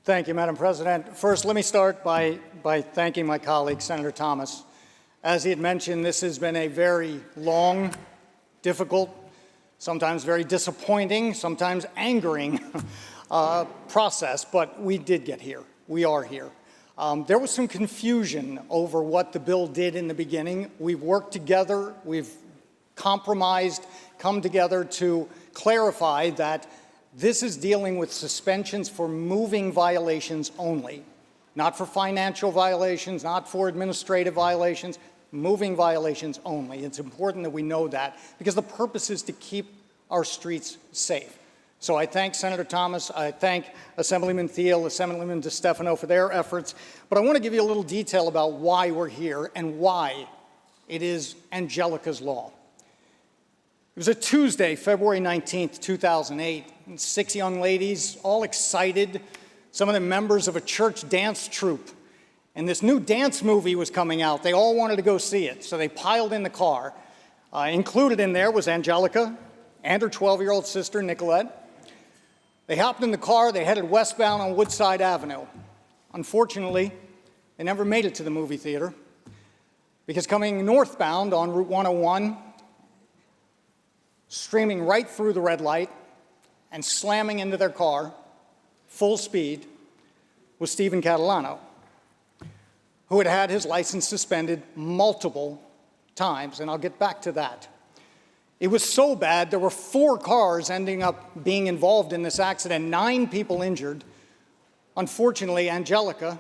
Thank you, Madam President. First, let me start by thanking my colleague, Senator Thomas. As he had mentioned, this has been a very long, difficult, sometimes very disappointing, sometimes angering process, but we did get here. We are here. There was some confusion over what the bill did in the beginning. We've worked together, we've compromised, come together to clarify that this is dealing with suspensions for moving violations only, not for financial violations, not for administrative violations, moving violations only. It's important that we know that because the purpose is to keep our streets safe. So I thank Senator Thomas, I thank Assemblyman Thiel, Assemblyman DeStefano for their efforts, but I want to give you a little detail about why we're here and why it is Angelica's law. It was a Tuesday, February 19th, 2008, and 6 young ladies, all excited, some of them members of a church dance troupe, and this new dance movie was coming out. They all wanted to go see it, so they piled in the car. Included in there was Angelica and her 12-year-old sister, Nicolette. They hopped in the car, they headed westbound on Woodside Avenue. Unfortunately, they never made it to the movie theater because coming northbound on Route 101, streaming right through the red light and slamming into their car, full speed, was Stephen Catalano, who had had his license suspended multiple times, and I'll get back to that. It was so bad, there were 4 cars ending up being involved in this accident, 9 people injured. Unfortunately, Angelica,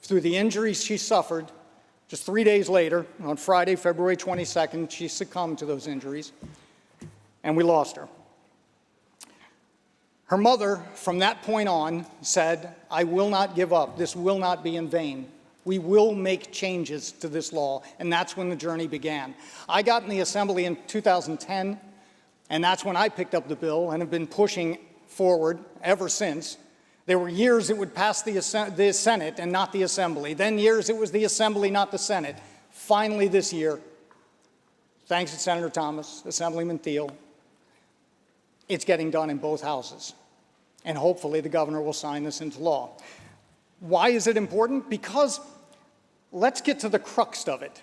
through the injuries she suffered, just 3 days later, on Friday, February 22nd, she succumbed to those injuries, and we lost her. Her mother, from that point on, said, "I will not give up. This will not be in vain. We will make changes to this law," and that's when the journey began. I got in the Assembly in 2010, and that's when I picked up the bill and have been pushing forward ever since. There were years it would pass the Senate and not the Assembly. Then years it was the Assembly, not the Senate. Finally this year, thanks to Senator Thomas, Assemblyman Thiel, it's getting done in both houses. And hopefully the governor will sign this into law. Why is it important? Because let's get to the crux of it.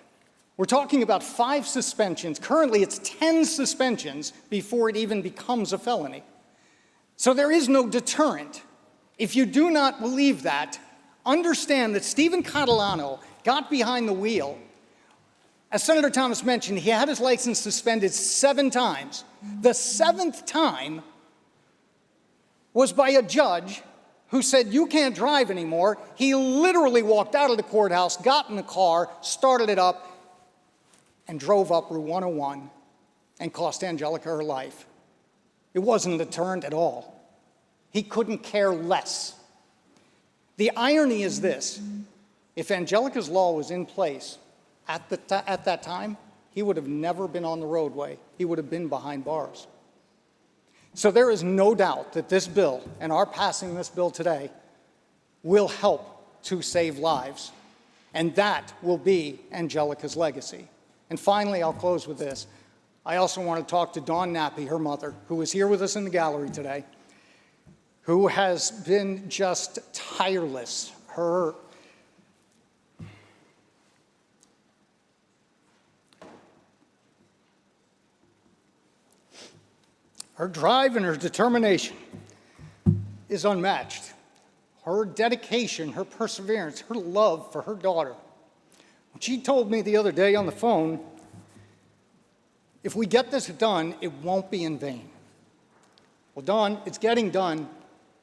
We're talking about 5 suspensions. Currently, it's 10 suspensions before it even becomes a felony. So there is no deterrent. If you do not believe that, understand that Stephen Catalano got behind the wheel. As Senator Thomas mentioned, he had his license suspended 7 times. The 7th time was by a judge who said, "You can't drive anymore." He literally walked out of the courthouse, got in the car, started it up, and drove up Route 101 and cost Angelica her life. It wasn't a deterrent at all. He couldn't care less. The irony is this: if Angelica's law was in place at that time, he would have never been on the roadway. He would have been behind bars. So there is no doubt that this bill, and our passing this bill today, will help to save lives. And that will be Angelica's legacy. And finally, I'll close with this. I also want to talk to Dawn Nappy, her mother, who is here with us in the gallery today, who has been just tireless. Her drive and her determination is unmatched. Her dedication, her perseverance, her love for her daughter. She told me the other day on the phone, if we get this done, it won't be in vain. Well, Dawn, it's getting done,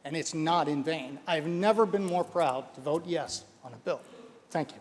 and it's not in vain. I've never been more proud to vote yes on a bill. Thank you.